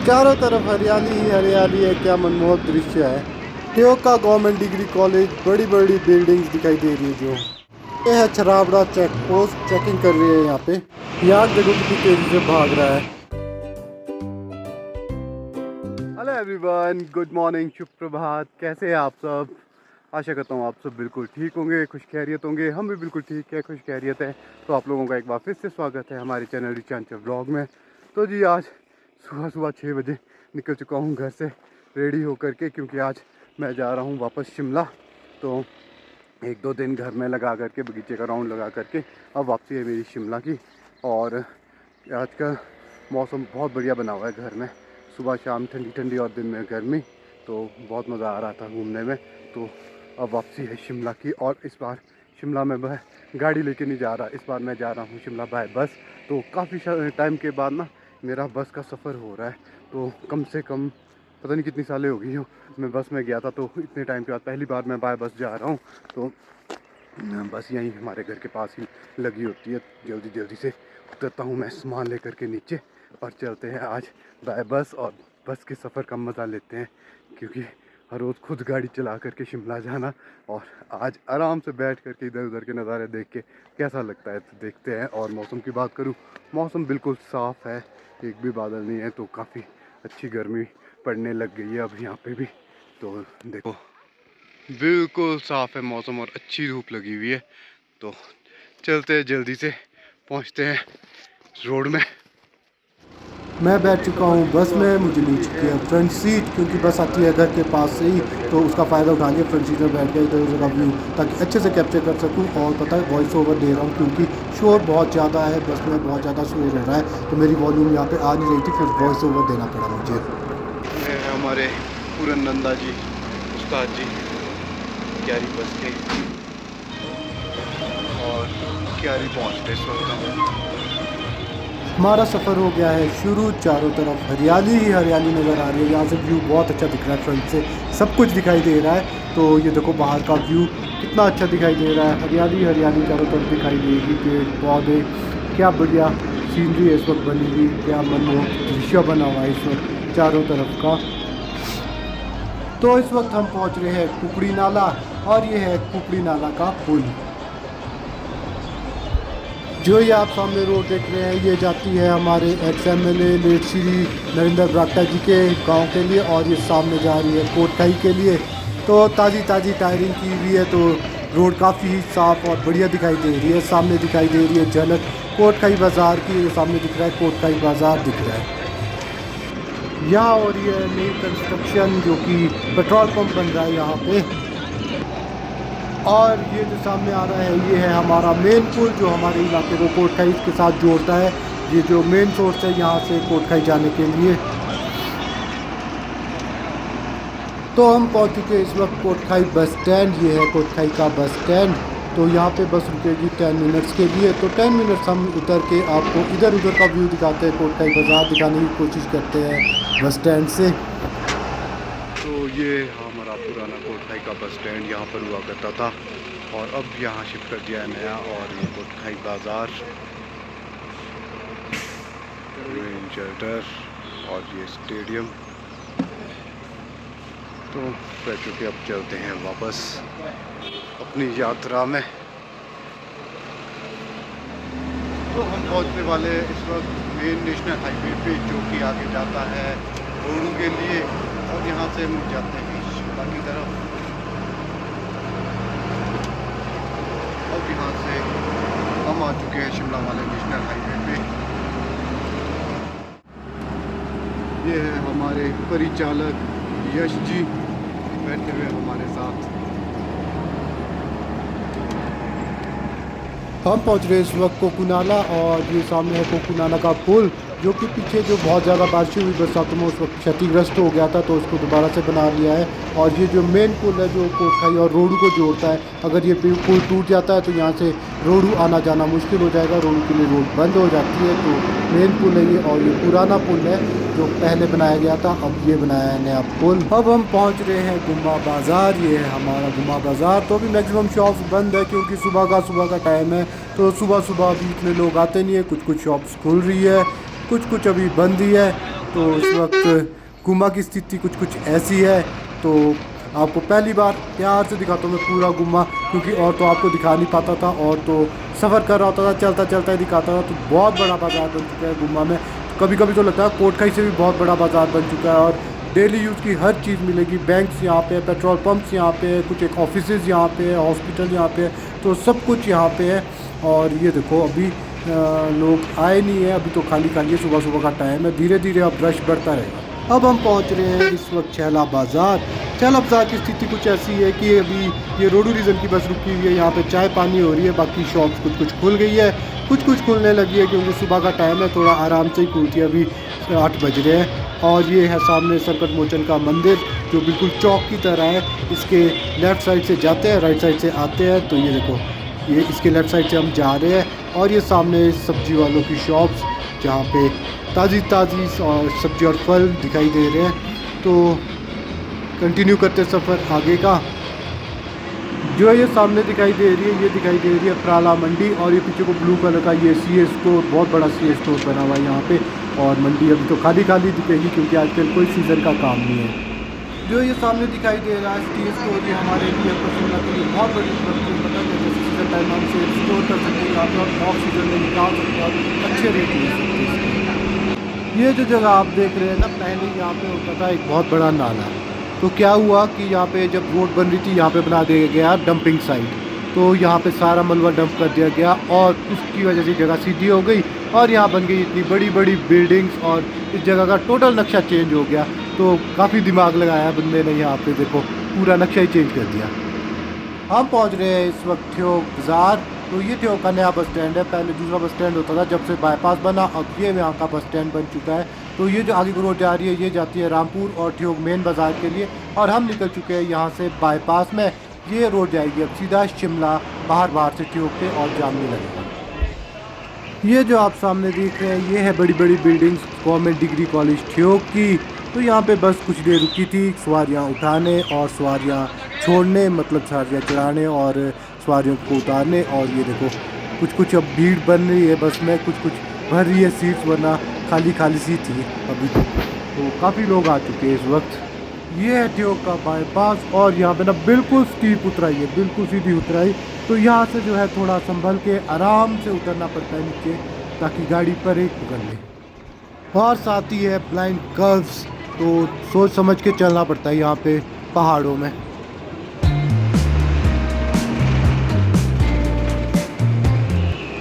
चारों तरफ हरियाली ही हरियाली है। क्या मनमोहक दृश्य है। ट्योका गवर्नमेंट डिग्री कॉलेज, बड़ी बड़ी बिल्डिंग्स दिखाई दे रही है। जो ये है छराबड़ा चेक पोस्ट, चेकिंग कर रही है यहाँ पे। यहाँ देखो कितनी तेजी से भाग रहा है। हेलो एवरीवन, गुड मॉर्निंग, शुभ प्रभात। कैसे हैं आप सब? आशा करता हूँ आप सब बिल्कुल ठीक होंगे, खुश खैरियत होंगे। हम भी बिल्कुल ठीक है, खुश खैरियत है। तो आप लोगों का एक बार फिर से स्वागत है हमारे चैनल रिचांचल व्लॉग में। तो जी आज सुबह सुबह 6 बजे निकल चुका हूँ घर से रेडी होकर के, क्योंकि आज मैं जा रहा हूँ वापस शिमला। तो एक दो दिन घर में लगा करके, बगीचे का राउंड लगा करके अब वापसी है मेरी शिमला की। और आज का मौसम बहुत बढ़िया बना हुआ है घर में, सुबह शाम ठंडी ठंडी और दिन में गर्मी। तो बहुत मज़ा आ रहा था घूमने में। तो अब वापसी है शिमला की। और इस बार शिमला में मैं गाड़ी लेके नहीं जा रहा, इस बार मैं जा रहा हूँ शिमला बाय बस। तो काफ़ी टाइम के बाद ना मेरा बस का सफ़र हो रहा है। तो कम से कम पता नहीं कितनी सालें हो गई हो मैं बस में गया था। तो इतने टाइम के बाद पहली बार मैं बाय बस जा रहा हूँ। तो बस यहीं हमारे घर के पास ही लगी होती है। जल्दी जल्दी से उतरता हूँ मैं सामान लेकर के नीचे, और चलते हैं आज बाय बस। और बस के सफ़र का मज़ा लेते हैं, क्योंकि हर रोज़ खुद गाड़ी चला करके शिमला जाना, और आज आराम से बैठ करके इधर उधर के नज़ारे देख के कैसा लगता है, तो देखते हैं। और मौसम की बात करूँ, मौसम बिल्कुल साफ़ है, एक भी बादल नहीं है। तो काफ़ी अच्छी गर्मी पड़ने लग गई है अब यहाँ पे भी। तो देखो बिल्कुल साफ़ है मौसम और अच्छी धूप लगी हुई है। तो चलते हैं, जल्दी से पहुँचते हैं रोड में। मैं बैठ चुका हूँ बस में, मुझे मिल चुकी है फ्रंट सीट, क्योंकि बस आती है घर के पास से ही। तो उसका फ़ायदा उठा लिया, फ्रंट सीट में बैठ गया इधर उधर का व्यू, ताकि अच्छे से कैप्चर कर सकूँ। और पता है वॉइस ओवर दे रहा हूँ, क्योंकि शोर बहुत ज़्यादा है बस में, बहुत ज़्यादा शोर हो रहा है। तो मेरी वॉल्यूम यहाँ पे आ नहीं रही थी, फिर वॉइस ओवर देना पड़ा मुझे। हमारे पूरन नंदा जी, उस्ताद जी क्यारी बस के, और क्यारी पहुँचते इस वक्त हमारा सफ़र हो गया है शुरू। चारों तरफ हरियाली ही हरियाली नज़र आ रही है। यहाँ से व्यू बहुत अच्छा दिख रहा है, फ्रंट से सब कुछ दिखाई दे रहा है। तो ये देखो बाहर का व्यू कितना अच्छा दिखाई दे रहा है, हरियाली हरियाली चारों तरफ दिखाई देगी, पेड़ पौधे, क्या बढ़िया सीनरी है इस वक्त बनी हुई, क्या मनमोहक दृश्य बना हुआ है इस वक्त चारों तरफ का। तो इस वक्त हम पहुँच रहे हैं कुकड़ी नाला, और ये है कुकड़ी नाला का पुल। जो ये आप सामने रोड देख रहे हैं, ये जाती है हमारे XMLA लेट श्री नरेंद्र बरागटा जी के गांव के लिए, और ये सामने जा रही है कोटखाई के लिए। तो ताज़ी ताज़ी टायरिंग की हुई है, तो रोड काफ़ी साफ़ और बढ़िया दिखाई दे रही है। सामने दिखाई दे रही है झलक कोटखाई बाज़ार की, जो सामने दिख रहा है कोटखाई बाज़ार दिख रहा है। यहाँ और ये नई कंस्ट्रक्शन, जो कि पेट्रोल पंप बन रहा है यहाँ पे। और ये जो सामने आ रहा है, ये है हमारा मेन पुल, जो हमारे इलाके को कोटखाई के साथ जोड़ता है। ये जो मेन सोर्स है यहाँ से कोटखाई जाने के लिए। तो हम पहुँच चुके हैं इस वक्त कोटखाई बस स्टैंड। ये है कोटखाई का बस स्टैंड। तो यहाँ पे बस रुकेगी 10 मिनट्स के लिए। तो 10 मिनट्स हम उतर के आपको इधर उधर का व्यू दिखाते हैं, कोटखाई बाज़ार दिखाने की कोशिश करते हैं बस स्टैंड से। तो ये हमारा पुराना कोटखाई का बस स्टैंड यहाँ पर हुआ करता था, और अब यहाँ शिफ्ट कर दिया है नया। और ये कोटखाई बाज़ार, रेन शेल्टर, और ये स्टेडियम। तो कह चुके, अब चलते हैं वापस अपनी यात्रा में। तो हम पहुँचने वाले इस वक्त मेन नेशनल हाईवे पे, जो कि आगे जाता है रोडू के लिए, और यहाँ से मुड़ जाते हैं शिमला की तरफ। अब यहाँ से हम आ चुके हैं शिमला वाले नेशनल हाईवे पे। ये है हमारे परिचालक यश जी बैठे हुए हमारे साथ। हम पहुँच रहे हैं इस वक्त कोकुनाला, और ये सामने है कोकुनाला का पुल, जो कि पीछे जो बहुत ज़्यादा बारिश हुई बरसातों में उस वक्त क्षतिग्रस्त हो गया था, तो उसको दोबारा से बना लिया है। और ये जो मेन पुल है जो कोटखाई और रोडू को जोड़ता है, अगर ये पुल टूट जाता है तो यहाँ से रोडू आना जाना मुश्किल हो जाएगा, रोडू के लिए रोड बंद हो जाती है। तो मेन पुल है ये, और ये पुराना पुल है जो पहले बनाया गया था, अब ये बनाया है नया पुल। अब हम पहुँच रहे हैं गुम्मा बाज़ार। ये है हमारा गुम्मा बाज़ार। तो अभी मैक्सिमम शॉप्स बंद है, क्योंकि सुबह का टाइम है। तो सुबह सुबह अभी इतने लोग आते नहीं है, कुछ कुछ शॉप्स खुल रही है, कुछ कुछ अभी बंद ही है। तो इस वक्त गुम्मा की स्थिति कुछ कुछ ऐसी है। तो आपको पहली बार प्यार से दिखाता हूँ मैं पूरा गुम्मा, क्योंकि और तो आपको दिखा नहीं पाता था, और तो सफ़र कर रहा होता था, चलता चलता ही दिखाता था। तो बहुत बड़ा बाज़ार बन चुका है गुम्मा में। कभी कभी तो लगता है कोटखाई से भी बहुत बड़ा बाज़ार बन चुका है, और डेली यूज़ की हर चीज़ मिलेगी। बैंक्स यहाँ पे, पेट्रोल पंप्स यहाँ पे, कुछ एक ऑफिसेज यहाँ पे, हॉस्पिटल यहाँ पे, तो सब कुछ यहाँ पे है। और ये देखो अभी लोग आए नहीं है, अभी तो खाली खाली है, सुबह सुबह का टाइम है। धीरे धीरे अब रश बढ़ता रहेगा। अब हम पहुँच रहे हैं इस वक्त छैला बाज़ार। छैला बाज़ार की स्थिति कुछ ऐसी है कि अभी ये रोडू रीजन की बस रुकी हुई है, यहाँ पे चाय पानी हो रही है। बाकी शॉप्स कुछ कुछ खुल गई है, कुछ कुछ खुलने लगी है, क्योंकि सुबह का टाइम है, थोड़ा आराम से ही खुलती है। अभी 8 बज रहे हैं। और ये है सामने संकट मोचन का मंदिर, जो बिल्कुल चौक की तरह है। इसके लेफ़्ट साइड से जाते हैं, राइट साइड से आते हैं। तो ये देखो, ये इसके लेफ़्ट साइड से हम जा रहे हैं। और ये सामने सब्जी वालों की शॉप्स, जहाँ पे ताज़ी ताज़ी और सब्जी और फल दिखाई दे रहे हैं। तो कंटिन्यू करते सफ़र आगे का। जो ये सामने दिखाई दे रही है, ये दिखाई दे रही है प्राला मंडी। और ये पीछे को ब्लू कलर का ये सीए स्टोर, बहुत बड़ा सीए स्टोर बना हुआ है यहाँ पे। और मंडी अभी तो खाली खाली दिखेगी, क्योंकि आजकल कोई सीज़न का काम नहीं है। जो ये सामने दिखाई दे रहा है सीए स्टोर, ये हमारे लिए शिमला के लिए बहुत बड़ी उपलब्धि है। पता है, जैसे सीज़न टाइम हम से स्टोर कर सकते हैं यहाँ पे, और ऑफ सीज़न में निकाल सकते हैं और अच्छे रेट ले सकते हैं। ये जो जगह आप देख रहे हैं ना, पहले यहाँ पे होता था एक बहुत बड़ा नाला। तो क्या हुआ कि यहाँ पे जब रोड बन रही थी, यहाँ पे बना दिया गया डंपिंग साइट। तो यहाँ पे सारा मलबा डंप कर दिया गया, और उसकी वजह से जगह सीधी हो गई, और यहाँ बन गई इतनी बड़ी बड़ी बिल्डिंग्स, और इस जगह का टोटल नक्शा चेंज हो गया। तो काफ़ी दिमाग लगाया बंदे ने, यहाँ पे देखो पूरा नक्शा ही चेंज कर दिया। हम पहुँच रहे हैं इस वक्त ठियोग बाज़ार। तो ये ठियोग का नया बस स्टैंड है। पहले दूसरा बस स्टैंड होता था, जब से बाईपास बना, अब ये यहाँ का बस स्टैंड बन चुका है। तो ये जो आगे की रोड जा रही है, ये जाती है रामपुर और ठियोग मेन बाज़ार के लिए, और हम निकल चुके हैं यहाँ से बाईपास में। ये रोड जाएगी अब सीधा शिमला, बाहर से ठियोग पे, और जाम नहीं लगेगा। ये जो आप सामने देख रहे हैं, ये है बड़ी बड़ी buildings government degree college Theog की। तो यहाँ पे बस कुछ देर रुकी थी, सवारियाँ उठाने और सवारियाँ छोड़ने, मतलब सवारियाँ चढ़ाने और सवारियों को उतारने। और ये देखो कुछ कुछ अब भीड़ बन रही है बस में, कुछ कुछ भर रही है सीट्स, वरना खाली खाली सी थी अभी तक। तो काफ़ी लोग आ चुके हैं इस वक्त। ये है ठियोग का बाईपास, और यहाँ पे ना बिल्कुल स्टीप उतराई है, बिल्कुल सीधी उतराई। तो यहाँ से जो है थोड़ा संभल के आराम से उतरना पड़ता है नीचे, ताकि गाड़ी पर एक पकड़ ले। और साथ ही है ब्लाइंड कर्व्स, तो सोच समझ के चलना पड़ता है यहाँ पे पहाड़ों में।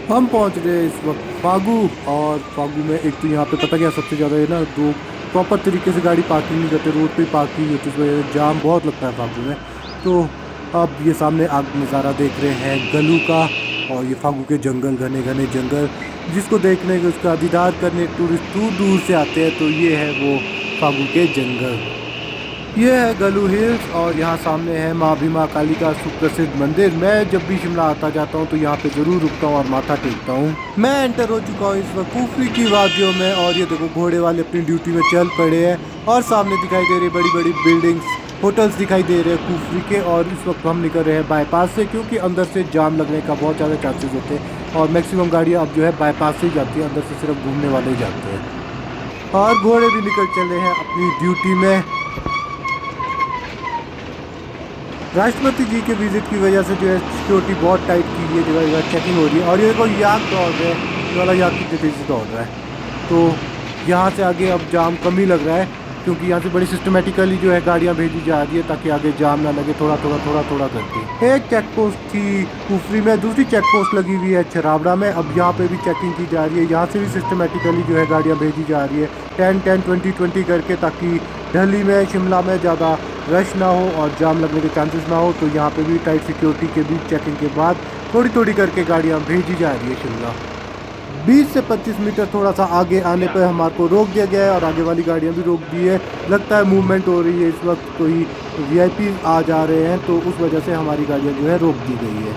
हम पहुँच रहे हैं इस वक्त फागू। और फागू में एक तो यहाँ पे पता क्या सबसे ज़्यादा है ना, लोग प्रॉपर तरीके से गाड़ी पार्किंग नहीं करते, रोड पे पार्किंग होती है, इस वजह से जाम बहुत लगता है फागू में। तो अब ये सामने आप नज़ारा देख रहे हैं गलू का, और ये फागू के जंगल, घने घने जंगल, जिसको देखने के, उसका दीदार करने टूरिस्ट दूर दूर से आते हैं। तो ये है वो फागू के जंगल। ये है गलू हिल्स, और यहाँ सामने है माँ भीमा काली का सुप्रसिद्ध मंदिर। मैं जब भी शिमला आता जाता हूँ तो यहाँ पे ज़रूर रुकता हूँ और माथा टेकता हूँ। मैं एंटर हो चुका हूँ इस वक्त कुफरी की वादियों में, और ये देखो घोड़े वाले अपनी ड्यूटी में चल पड़े हैं। और सामने दिखाई दे रही बड़ी बड़ी बिल्डिंग्स, होटल्स दिखाई दे रहे हैं कुफरी के। और इस वक्त हम निकल रहे हैं बाईपास से, क्योंकि अंदर से जाम लगने का बहुत ज़्यादा चांसेस होते हैं, और मैक्सिमम गाड़ियाँ अब जो है बाईपास से ही जाती है, अंदर से सिर्फ घूमने वाले ही जाते हैं। और घोड़े भी निकल चले हैं अपनी ड्यूटी में। राष्ट्रपति जी के विजिट की वजह से जो है सिक्योरिटी बहुत टाइट की है, जगह चेकिंग हो रही है। और ये देखो याक दौड़ रहा है, ये वाला याक की तेज़ी से दौड़ रहा है। तो यहाँ से आगे अब जाम कम ही लग रहा है, क्योंकि यहाँ से बड़ी सिस्टमेटिकली जो है गाड़ियाँ भेजी जा रही है, ताकि आगे जाम ना लगे, थोड़ा थोड़ा करके। एक चेक पोस्ट थी कुफरी में, दूसरी चेक पोस्ट लगी हुई है छराबड़ा में। अब यहाँ पे भी चेकिंग की जा रही है, यहाँ से भी सिस्टमेटिकली जो है गाड़ियाँ भेजी जा रही है 10-10, 20-20 करके, ताकि दिल्ली में, शिमला में ज़्यादा रश ना हो और जाम लगने के चांसेस ना हो। तो यहाँ पे भी टाइट सिक्योरिटी के बीच चेकिंग के बाद थोड़ी थोड़ी करके गाड़ियाँ भेजी जा रही है शिमला। 20 से 25 मीटर थोड़ा सा आगे आने पर हमारे को रोक दिया गया है, और आगे वाली गाड़ियाँ भी रोक दी है। लगता है मूवमेंट हो रही है इस वक्त, कोई वीआईपी आ जा रहे हैं, तो उस वजह से हमारी गाड़ियाँ जो है रोक दी गई है।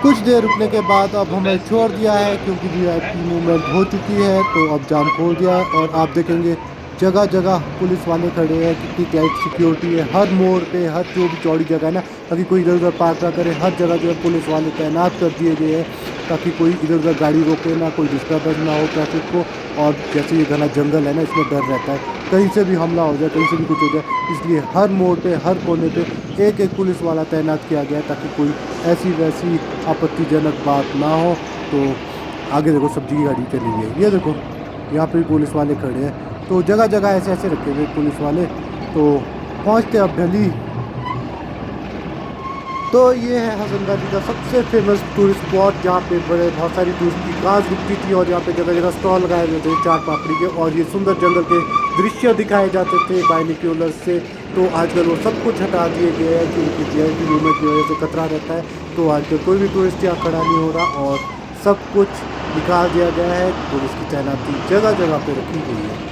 कुछ देर रुकने के बाद अब हमें छोड़ दिया है, क्योंकि वीआईपी मूवमेंट हो चुकी है। तो अब जाम खोल दिया है, और आप देखेंगे जगह जगह पुलिस वाले खड़े हैं, कितनी टाइट सिक्योरिटी है हर मोड़ पे, हर जो भी चौड़ी जगह है ना, ताकि कोई इधर उधर पार्क ना करे, हर जगह जो है पुलिस वाले तैनात कर दिए गए हैं। ताकि कोई इधर उधर गाड़ी रोके ना, कोई डिस्टर्बेंस ना हो ट्रैफिक को। और जैसे ये घना जंगल है ना, इसमें डर रहता है कहीं से भी हमला हो जाए, कहीं से भी कुछ हो जाए, इसलिए हर मोड़ पे हर कोने पे एक एक पुलिस वाला तैनात किया गया है ताकि कोई ऐसी वैसी आपत्तिजनक बात ना हो। तो आगे देखो सब्जी की गाड़ी चली हुई है, ये देखो यहाँ पे भी पुलिस वाले खड़े हैं। तो जगह जगह ऐसे ऐसे रखे हुए पुलिस वाले। तो पहुँचते अब दिल्ली। तो ये है हसनगंज का सबसे फेमस टूरिस्ट स्पॉट, जहाँ पे बहुत सारी टूरिस्ट की कार्स रुकती थी और यहाँ पे जगह जगह स्टॉल लगाए हुए थे चाट पापड़ी के, और ये सुंदर जंगल के दृश्य दिखाए जाते थे बाइनोक्यूलर से। तो आजकल वो सब कुछ हटा दिए गए हैं क्योंकि जीआईटी मूवमेंट की वजह से खतरा रहता है। तो आजकल कोई भी टूरिस्ट यहाँ खड़ा नहीं हो रहा और सब कुछ निकाल दिया गया है। पुलिस की तैनाती जगह जगह पे रखी गई है।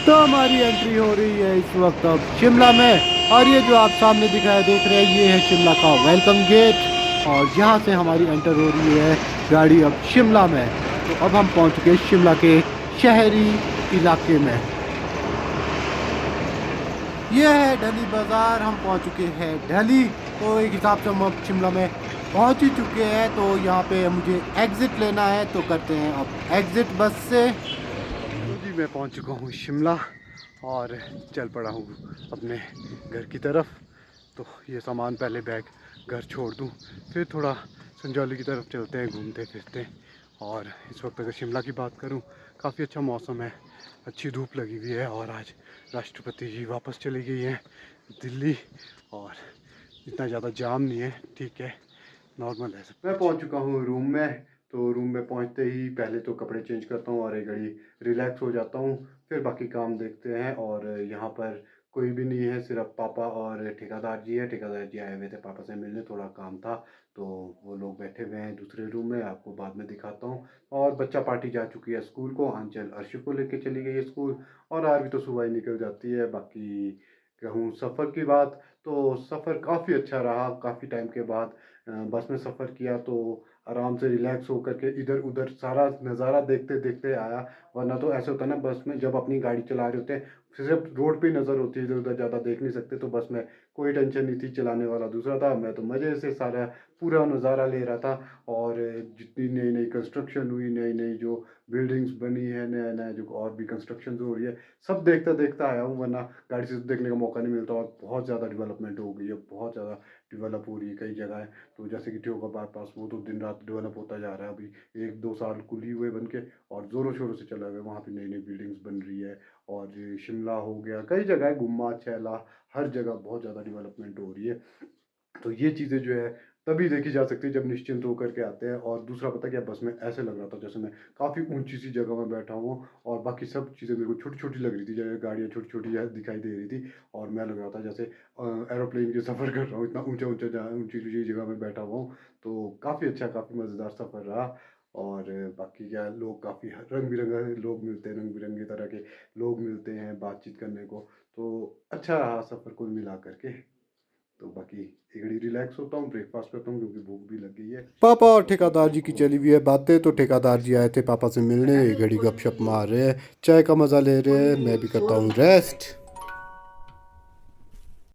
तो हमारी एंट्री हो रही है इस वक्त अब शिमला में, और ये जो आप सामने दिखाया देख रहे हैं ये है शिमला का वेलकम गेट, और यहाँ से हमारी एंटर हो रही है गाड़ी अब शिमला में। तो अब हम पहुँच चुके हैं शिमला के शहरी इलाके में। ये है दिल्ली बाज़ार, हम पहुँच चुके हैं दिल्ली। तो एक हिसाब से हम अब शिमला में पहुँच ही चुके हैं। तो यहाँ पे मुझे एग्ज़िट लेना है, तो करते हैं अब एग्ज़िट बस से। तो जी मैं पहुँच चुका हूँ शिमला और चल पड़ा हूँ अपने घर की तरफ। तो ये सामान पहले बैग घर छोड़ दूँ, फिर थोड़ा संजौली की तरफ चलते हैं घूमते फिरते। और इस वक्त अगर शिमला की बात करूँ, काफ़ी अच्छा मौसम है, अच्छी धूप लगी हुई है, और आज राष्ट्रपति जी वापस चली गई हैं दिल्ली, और इतना ज़्यादा जाम नहीं है, ठीक है, नॉर्मल है सब। मैं पहुंच चुका हूँ रूम में। तो रूम में पहुंचते ही पहले तो कपड़े चेंज करता हूँ और एक घड़ी रिलैक्स हो जाता हूँ, फिर बाकी काम देखते हैं। और यहाँ पर कोई भी नहीं है, सिर्फ पापा और ठेकेदार जी है। ठेकेदार जी आए हुए थे पापा से मिलने, थोड़ा काम था, तो वो लोग बैठे हुए हैं दूसरे रूम में, आपको बाद में दिखाता हूँ। और बच्चा पार्टी जा चुकी है स्कूल को, आंचल अर्शिफ को लेके चली गई है स्कूल, और आरवी तो सुबह ही निकल जाती है। बाकी कहूँ सफ़र की बात, तो सफ़र काफ़ी अच्छा रहा। काफ़ी टाइम के बाद बस में सफ़र किया, तो आराम से रिलैक्स होकर के इधर उधर सारा नज़ारा देखते देखते आया। वरना तो ऐसे होता है ना, बस में जब अपनी गाड़ी चला रहे होते हैं सिर्फ रोड पे ही नज़र होती है, इधर उधर ज़्यादा देख नहीं सकते। तो बस में कोई टेंशन नहीं थी, चलाने वाला दूसरा था, मैं तो मज़े से सारा पूरा नज़ारा ले रहा था। और जितनी नई नई कंस्ट्रक्शन हुई, नई नई जो बिल्डिंग्स बनी है, नया नया जो और भी कंस्ट्रक्शन हो रही है, सब देखता देखता आया हूँ। वरना गाड़ी से देखने का मौका नहीं मिलता, और बहुत ज़्यादा डेवलपमेंट हो गई है, बहुत ज़्यादा डेवलप हो रही है कई जगह। तो जैसे कि ठियोका बाईपास, वो तो दिन रात डेवलप होता जा रहा है। अभी 1-2 साल कुली हुए बन के, और ज़ोरों शोरों से चला गया, वहाँ पे नई नई बिल्डिंग्स बन रही है। और ये शिमला हो गया, कई जगह है, गुम्मा छैला, हर जगह बहुत ज़्यादा डेवलपमेंट हो रही है। तो ये चीज़ें जो है तभी देखी जा सकती है जब निश्चिंत होकर के आते हैं। और दूसरा पता क्या, बस में ऐसे लग रहा था जैसे मैं काफ़ी ऊंची सी जगह में बैठा हूँ, और बाकी सब चीज़ें मेरे को छोटी छोटी लग रही थी, जैसे गाड़ियाँ छोटी छोटी दिखाई दे रही थी, और मैं लग रहा था जैसे एरोप्लेन के सफ़र कर रहा हूँ, इतना ऊंचा ऊंचा ऊंची ऊंची जगह में बैठा हुआ हूँ। तो काफ़ी अच्छा, काफ़ी मज़ेदार सफ़र रहा। और बाकी क्या, लोग काफ़ी रंग बिरंगे लोग मिलते हैं, रंग बिरंगे तरह के लोग मिलते हैं बातचीत करने को। तो अच्छा रहा सफ़र कुल मिला करके। तो बाकी एक घड़ी रिलैक्स होता हूँ, ब्रेकफास्ट करता हूँ क्योंकि भूख भी लग गई है। पापा और ठेकेदार जी की चली हुई है बातें। तो ठेकेदार जी आए थे पापा से मिलने, एक घड़ी गपशप मार रहे हैं, चाय का मज़ा ले रहे हैं, मैं भी करता हूँ रेस्ट।